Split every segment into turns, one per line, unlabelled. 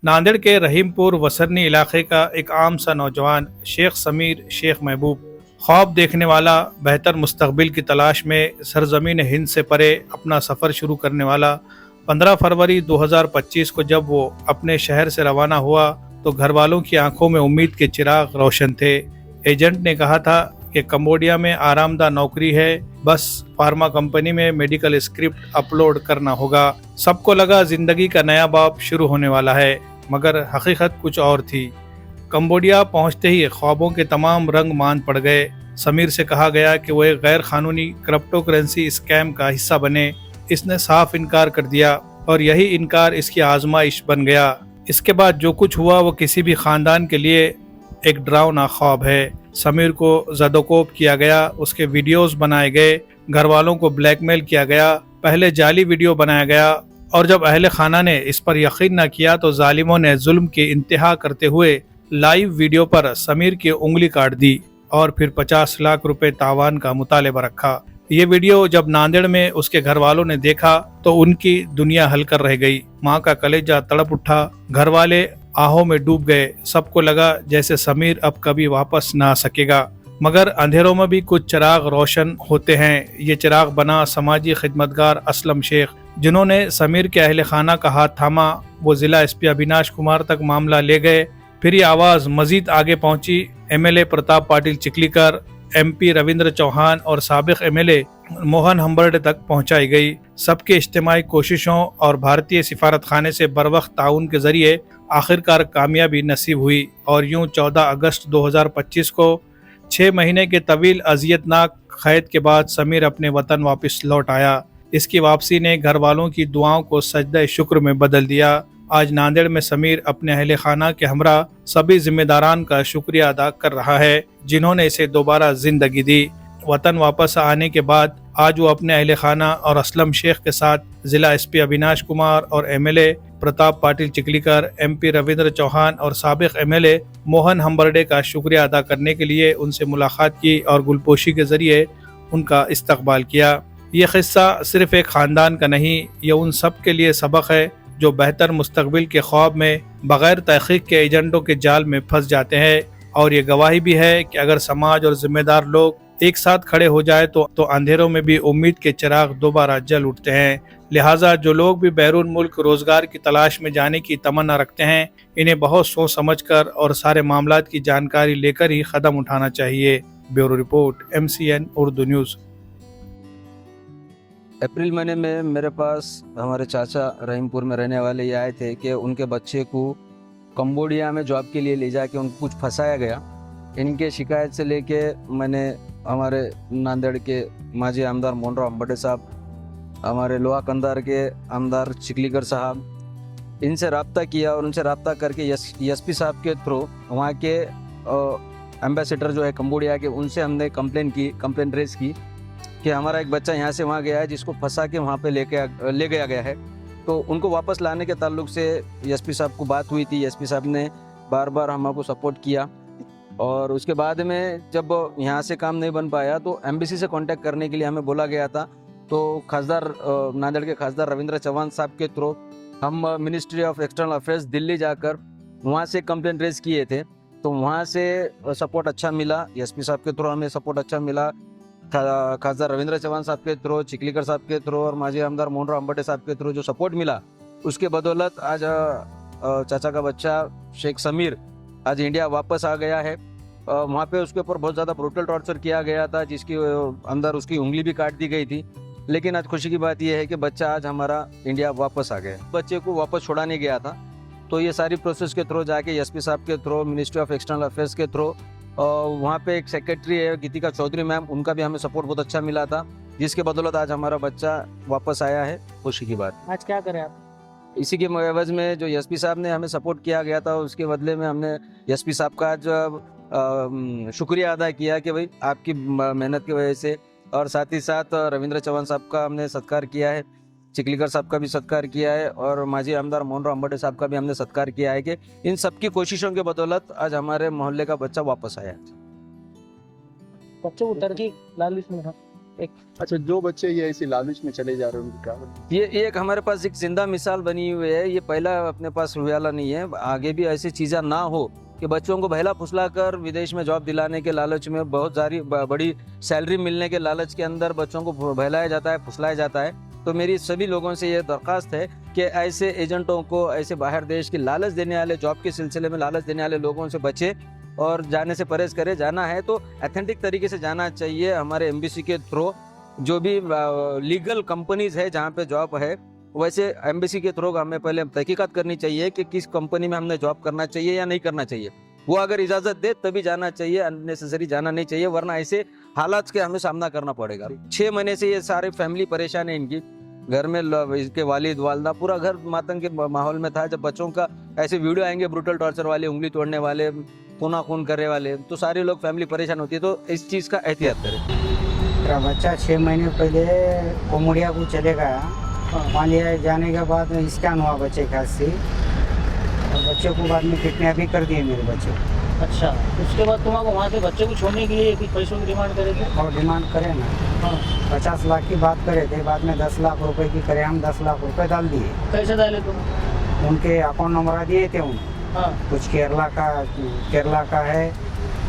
नांदेड़ के रहीमपुर वसरनी इलाके का एक आम सा नौजवान शेख समीर शेख महबूब ख्वाब देखने वाला, बेहतर मुस्तकबिल की तलाश में सरजमीन हिंद से परे अपना सफ़र शुरू करने वाला 15 फरवरी 2025 को जब वो अपने शहर से रवाना हुआ तो घर वालों की आंखों में उम्मीद के चिराग रोशन थे। एजेंट ने कहा था कि कंबोडिया में आरामदा नौकरी है, बस फार्मा कंपनी में मेडिकल स्क्रिप्ट अपलोड करना होगा। सबको लगा जिंदगी का नया बाब शुरू होने वाला है, मगर हकीकत कुछ और थी। कंबोडिया पहुंचते ही ख्वाबों के तमाम रंग मान पड़ गए। समीर से कहा गया कि वो एक गैर कानूनी क्रिप्टो करेंसी स्कैम का हिस्सा बने। इसने साफ इनकार कर दिया और यही इनकार इसकी आजमाइश बन गया। इसके बाद जो कुछ हुआ वो किसी भी खानदान के लिए एक डरावना ख्वाब है। समीर को ज़दोकोब किया गया, उसके वीडियोस बनाए गए, घर वालों को ब्लैकमेल किया गया, पहले जाली वीडियो बनाया गया और जब अहले खाना ने इस पर यकीन न किया तो जालिमों ने जुल्म की इंतहा करते हुए लाइव वीडियो पर समीर की उंगली काट दी और फिर 50 लाख रुपए तावान का मुतालबा रखा। ये वीडियो जब नांदेड़ में उसके घर वालों ने देखा तो उनकी दुनिया हलकर रह गई। माँ का कलेजा तड़प उठा, घर वाले आहों में डूब गए। सबको लगा जैसे समीर अब कभी वापस ना आ सकेगा, मगर अंधेरों में भी कुछ चिराग रोशन होते हैं। ये चिराग बना समाजी खिदमतगार असलम शेख, जिन्होंने समीर के अहले खाना का हाथ थामा। वो जिला एसपी अविनाश कुमार तक मामला ले गए। फिर ये आवाज़ मजीद आगे पहुंची। एमएलए प्रताप पाटिल चिखलीकर, एमपी रविंद्र चौहान और साबिक एमएलए मोहन हम्बर्डे तक पहुंचाई गई। सबके इज्तिमाई कोशिशों और भारतीय सिफारत खाने से बरवक्त ताउन के जरिए आखिरकार कामयाबी नसीब हुई और यूं 14 अगस्त 2025 को 6 महीने के तवील अजियतनाक कैद के बाद समीर अपने वतन वापस लौट आया। इसकी वापसी ने घर वालों की दुआओं को सजदा शुक्र में बदल दिया। आज नांदेड़ में समीर अपने अहले खाना के हमरा सभी जिम्मेदारान का शुक्रिया अदा कर रहा है, जिन्होंने इसे दोबारा जिंदगी दी। वतन वापस आने के बाद आज वो अपने अहले खाना और असलम शेख के साथ जिला एसपी अविनाश कुमार और एमएलए प्रताप पाटिल चिखलीकर, एमपी रविंद्र चौहान और साबिक एमएलए मोहन हम्बर्डे का शुक्रिया अदा करने के लिए उनसे मुलाकात की और गुलपोशी के जरिए उनका इस्तकबाल किया। ये किस्सा सिर्फ एक खानदान का नहीं, ये उन सब के लिए सबक है जो बेहतर मुस्तकबिल के ख्वाब में बगैर तहकीक के एजेंटों के जाल में फंस जाते हैं। और ये गवाही भी है कि अगर समाज और जिम्मेदार लोग एक साथ खड़े हो जाए तो अंधेरों में भी उम्मीद के चिराग दोबारा जल उठते हैं। लिहाजा जो लोग भी बैरून मुल्क रोजगार की तलाश में जाने की तमन्ना रखते हैं, इन्हें बहुत सोच समझकर और सारे मामलात की जानकारी लेकर ही कदम उठाना चाहिए। Bureau report, MCN Urdu news.
अप्रैल महीने में मेरे पास हमारे चाचा रहीमपुर में रहने वाले ये आए थे कि उनके बच्चे को कंबोडिया में जॉब के लिए ले जाके उनको कुछ फंसाया गया। इनके शिकायत से लेके मैंने हमारे नांदेड़ के माजी आमदार मोहनराव हम्बर्डे साहब, हमारे लोहा कंधार के आमदार चिखलीकर साहब, इनसे रब्ता किया और उनसे रब्ता करके एसपी साहब के थ्रू वहाँ के एम्बेसडर जो है कंबोडिया के, उनसे हमने कंप्लेन रेज की कि हमारा एक बच्चा यहाँ से वहाँ गया है जिसको फंसा के वहाँ पे ले गया गया है। तो उनको वापस लाने के ताल्लुक से एसपी साहब को बात हुई थी। एसपी साहब ने बार बार हमको सपोर्ट किया और उसके बाद में जब यहाँ से काम नहीं बन पाया तो एम्बेसी से कांटेक्ट करने के लिए हमें बोला गया था। तो खासदार नांदेड़ के खासदार रविंद्र चौहान साहब के थ्रू हम ministry of external affairs Delhi जाकर वहाँ से कंप्लेन रेज किए थे। तो वहाँ से सपोर्ट अच्छा मिला, एसपी साहब के थ्रू हमें सपोर्ट अच्छा मिला। खासदार रविंद्र चौहान साहब के थ्रू, चिखलीकर साहब के थ्रू और माजी आमदार मोहनराव हम्बर्डे साहब के थ्रू जो सपोर्ट मिला, उसके बदौलत आज चाचा का बच्चा शेख समीर आज इंडिया वापस आ गया है। वहाँ पे उसके ऊपर बहुत ज़्यादा ब्रूटल टॉर्चर किया गया था, जिसकी अंदर उसकी उंगली भी काट दी गई थी। लेकिन आज खुशी की बात यह है कि बच्चा आज हमारा इंडिया वापस आ गया। बच्चे को वापस छुड़ाने गया था, तो ये सारी प्रोसेस के थ्रू जाके एसपी साहब के through, ministry of external affairs के थ्रू, वहाँ पे एक सेक्रेटरी है गीतिका चौधरी मैम, उनका भी हमें सपोर्ट बहुत अच्छा मिला था, जिसके बदौलत आज हमारा बच्चा वापस आया है। खुशी की बात।
आज क्या करें आप?
इसी के एवज में जो एसपी साहब ने हमें सपोर्ट किया गया था, उसके बदले में हमने एसपी साहब का आज शुक्रिया अदा किया कि भाई आपकी मेहनत की वजह से, और साथ ही साथ रविंद्र चौहान साहब का हमने सत्कार किया है, चिखलीकर साहब का भी सत्कार किया है और माजी आमदार मोहनराव हम्बर्डे साहब का भी हमने सत्कार किया है कि इन सबकी कोशिशों के बदौलत आज हमारे मोहल्ले का बच्चा वापस आया।
बच्चे को टर्की लालिश में था। अच्छा, जो बच्चे ये ऐसी लालच में चले जा रहे हैं उनकी क्या बोलते
ये एक हमारे पास एक जिंदा मिसाल बनी हुई है। ये पहला अपने पास हुए वाला नहीं है, आगे भी ऐसी चीज़ें ना हो कि बच्चों को बहला फुसला कर विदेश में जॉब दिलाने के लालच में, बहुत सारी बड़ी सैलरी मिलने के लालच के अंदर बच्चों को बहलाया जाता है, फुसलाया जाता है। तो मेरी सभी लोगों से ये दरख्वास्त है कि ऐसे एजेंटों को, ऐसे बाहर देश की लालच देने वाले, जॉब के सिलसिले में लालच देने वाले लोगों से बचे और जाने से परहेज करे। जाना है तो ऑथेंटिक तरीके से जाना चाहिए। हमारे एम्बेसी के थ्रू जो भी लीगल कंपनीज है जहाँ पे जॉब है, वैसे एम्बेसी के थ्रू हमें पहले तहकीकात करनी चाहिए कि किस कंपनी में हमने जॉब करना चाहिए या नहीं करना चाहिए। वो अगर इजाज़त दे तभी जाना चाहिए, अननेसेसरी जाना नहीं चाहिए, वरना ऐसे हालात के हमें सामना करना पड़ेगा। 6 महीने से ये सारी फैमिली परेशान है इनकी। घर में इसके वालिद वालदा पूरा घर मातंग के माहौल में था। जब बच्चों का ऐसे वीडियो आएंगे ब्रूटल टॉर्चर वाले, उंगली तोड़ने वाले, खूना खून करने वाले, तो सारे लोग फैमिली परेशान होती है। तो इस चीज़ का एहतियात करें।
मेरा बच्चा 6 महीने पहले कोमुड़िया को चले गया। वहाँ ले जाने के बाद स्कैन हुआ बच्चे के हाथ से, और बच्चे को बाद में किडनैप भी कर दिए मेरे बच्चे को।
अच्छा, उसके बाद तुम्हारा वहाँ से बच्चे को छोड़ने के लिए कुछ पैसों की डिमांड करे थे?
और डिमांड करे ना,
हाँ।
50 लाख की बात करे थे, बाद में 10 लाख रुपए की करे। हम 10 लाख रुपए डाल दिए।
कैसे डाले तुम?
उनके अकाउंट नंबर दिए थे उन,
हाँ।
कुछ केरला का है,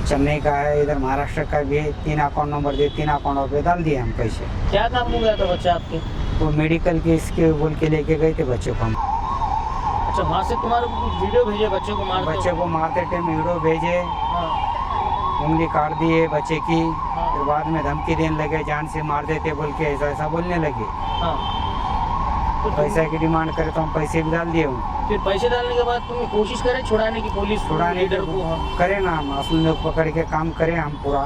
चेन्नई का है, इधर महाराष्ट्र का भी है। 3 अकाउंट नंबर दिए, 3 अकाउंट पे डाल दिए हम पैसे।
क्या काम हो गया था बच्चा आपके?
वो मेडिकल के इसके बोल के लेके गए थे बच्चे को हम।
अच्छा, वहाँ से तुम्हारे को कुछ वीडियो भेजे बच्चे को मारते
बच्चे को मारते टाइम वीडियो भेजे,
हाँ।
उंगली काट दिए बच्चे की।
हाँ।
फिर बाद में धमकी देने लगे, जान से मार देते बोल के ऐसा बोलने लगे।
हाँ। तो
पैसा की डिमांड करे तो हम पैसे भी डाल दिए उनको।
फिर पैसे डालने के बाद तुम कोशिश करें छुड़ाने की, पुलिस
छुड़ाने
लीडर को? हाँ।
करे ना, हम असली लोग पकड़ के काम करें हम पूरा।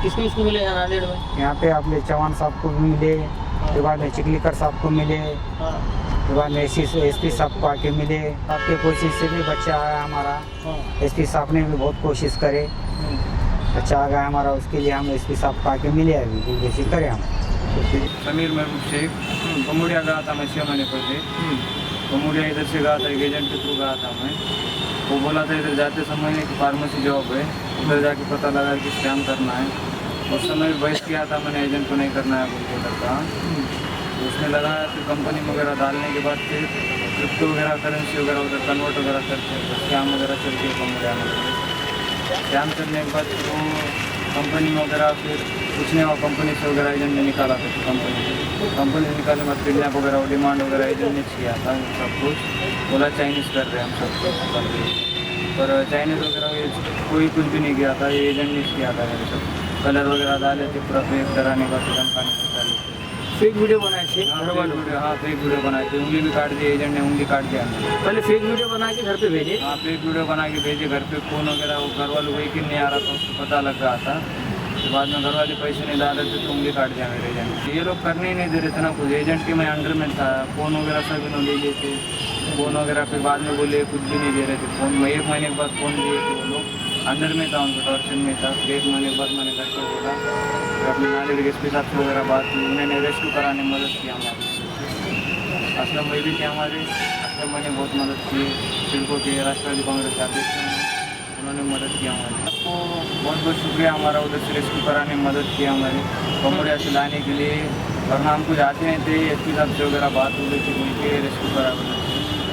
किसको किसको मिले यहाँ नांदेड़ में?
यहाँ पे अपने चौहान साहब को भी मिले, फिर बाद में चिखलीकर साहब को मिले,
हाँ।
फिर बाद में एसपी साहब को आके मिले। आपके कोशिश से भी बच्चा आया हमारा।
हाँ।
एसपी साहब ने भी बहुत कोशिश करे, बच्चा आ गया हमारा। उसके लिए हम एसपी साहब को आके मिले, अभी कोशिश करें हम।
समीर महबूब शेख, कोमुड़िया गया था मैं 6 महीने पहले। कोमुड़िया इधर से गया था, एक एजेंट के थ्रू गया था मैं। वो बोला था इधर जाते समय एक फार्मेसी जॉब है, उधर जाके पता लगा कि स्कैम करना है। उस समय बहस किया था मैंने, एजेंट को नहीं करना है बोल के लड़का। तो उसने लगाया, फिर कंपनी वगैरह डालने के बाद फिर क्रिप्टो वगैरह, करेंसी वगैरह उधर कन्वर्ट वगैरह करके स्कैम वगैरह चलती है कोमुड़िया में। स्कैम करने के बाद वो कंपनी वगैरह फिर कुछ नहीं हुआ, कंपनी से वगैरह एजेंट ने निकाला था कंपनी निकालने के बाद किडनैप वगैरह और डिमांड वगैरह एजेंट ने किया था सब कुछ। बोला चाइनीज़ कर रहे हैं हम सब कुछ कर रहे हैं, पर चाइनीज़ वगैरह ये कोई कुछ भी नहीं किया था, ये एजेंट ने किया था। मेरे सब कलर वगैरह डाले थे, पूरा फेक डराने का धमकाने से डाले थे।
फेक वीडियो बनाए थे?
हाँ, फेक वीडियो बनाए थे। उंगली भी काट दी, एजेंट ने उंगली काट दिया।
पहले फेक वीडियो बना के घर पे भेजे?
हाँ, फेक वीडियो बना के भेजे घर पे। फ़ोन वगैरह वो घर वालों को एक ही नहीं आ रहा था, उसको पता लग रहा था। तो बाद में घर वाले पैसे नहीं डाल रहे थे तो उंगली काट दिया मेरे एजेंट। ये लोग करने ही नहीं दे रहे थे ना कुछ। एजेंट के मैं अंडर में था, फ़ोन वगैरह सब इन्होंने ले लिए थे, फ़ोन वगैरह। फिर बाद में बोले कुछ भी नहीं दे रहे थे फ़ोन। मैं 1 महीने के बाद फ़ोन दिए थे, वो लोग अंडर में था, उनका टॉर्चर में था। फिर 1 महीने के बाद मैंने घर पर बोला, फिर अपने नाले के एसपी साहब से वगैरह बात की, उन्होंने रेस्क्यू कराने में मदद की हमारी। असलम भाई भी थे हमारे, असलम भाई ने बहुत मदद की। सिडको के राष्ट्रवादी कांग्रेस के अध्यक्ष हैं, उन्होंने मदद किया हमारी। आपको बहुत बहुत शुक्रिया हमारा, उधर से रेस्क्यू कराने में मदद की हमारी, कोमुड़िया से लाने के लिए। वरना हम कुछ आते नहीं थे, एसपी साहब से वगैरह बात हो गई थी, उनके रेस्क्यू करा।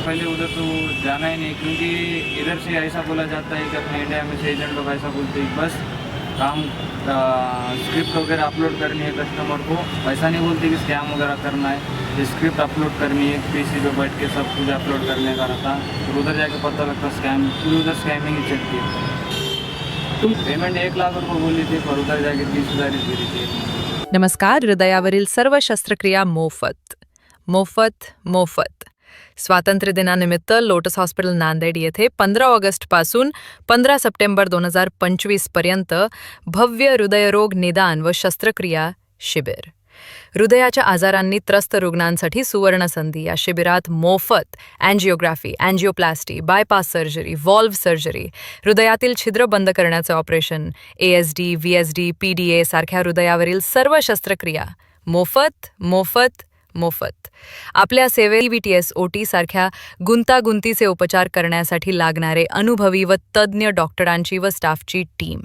पहले उधर तो जाना ही नहीं, क्योंकि इधर से ऐसा बोला जाता है कि अपने इंडिया में से एजेंट लोग ऐसा बोलते हैं बस काम स्क्रिप्ट वगैरह अपलोड करनी है कस्टमर को। ऐसा नहीं बोलते कि स्कैम वगैरह करना है, स्क्रिप्ट अपलोड करनी है, पीसी पे बैठ के सब कुछ अपलोड करने का रहता। फिर उधर जाके पता लगता स्कैम, फिर उधर स्कैमिंग ही चलती है। तुम पेमेंट 1 लाख रुपये बोली थी, पर उधर जाके 30,000 ही दे रही थी।
नमस्कार. हृदयावरील सर्व शस्त्रक्रिया मोफत मोफत मोफत. स्वातंत्र्य दिनानिमित्त लोटस हॉस्पिटल नांदेड येथे 15 ऑगस्टपासून 15 सप्टेंबर 2025 पर्यंत भव्य हृदयरोग निदान व शस्त्रक्रिया शिबिर. हृदयाच्या आजारांनी त्रस्त रुग्णांसाठी सुवर्ण संधी. या शिबिरात मोफत angiography, angioplasty, bypass surgery, valve surgery, हृदयातील छिद्र बंद करण्याचे ऑपरेशन, ASD, VSD, PDA सारख्या हृदयावरील सर्व शस्त्रक्रिया मोफत मोफत मोफत. आपल्या सेवेत EVTS, OT सारख्या गुंतागुंतीचे उपचार करण्यासाठी लागणारे अनुभवी व तज्ज्ञ डॉक्टरांची व स्टाफची टीम.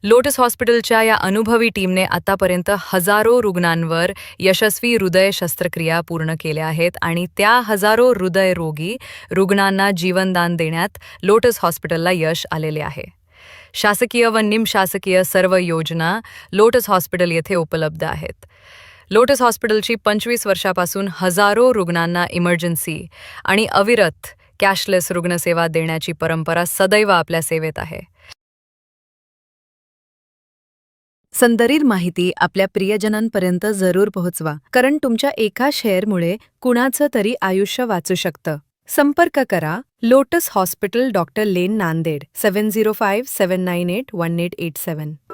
लोटस हॉस्पिटलच्या या अनुभवी टीमने आतापर्यंत हजारो रुग्णांवर यशस्वी हृदय शस्त्रक्रिया पूर्ण केल्या आहेत आणि त्या हजारो हृदयरोगी रुग्णांना जीवनदान देण्यात लोटस हॉस्पिटलला यश आलेले आहे. शासकीय व निमशासकीय सर्व योजना लोटस हॉस्पिटल येथे उपलब्ध आहेत. लोटस हॉस्पिटलची 25 वर्षापासून हजारो रुग्णांना इमर्जन्सी आणि अविरत कॅशलेस रुग्णसेवा देण्याची परंपरा सदैव आपल्या सेवेत आहे. संदर्भित माहिती आपल्या प्रियजनांपर्यंत जरूर पोहोचवा, कारण तुमच्या एका शेअरमुळे कुणाचं तरी आयुष्य वाचू शकतं. संपर्क करा लोटस हॉस्पिटल, डॉक्टर लेन, नांदेड 7057981887.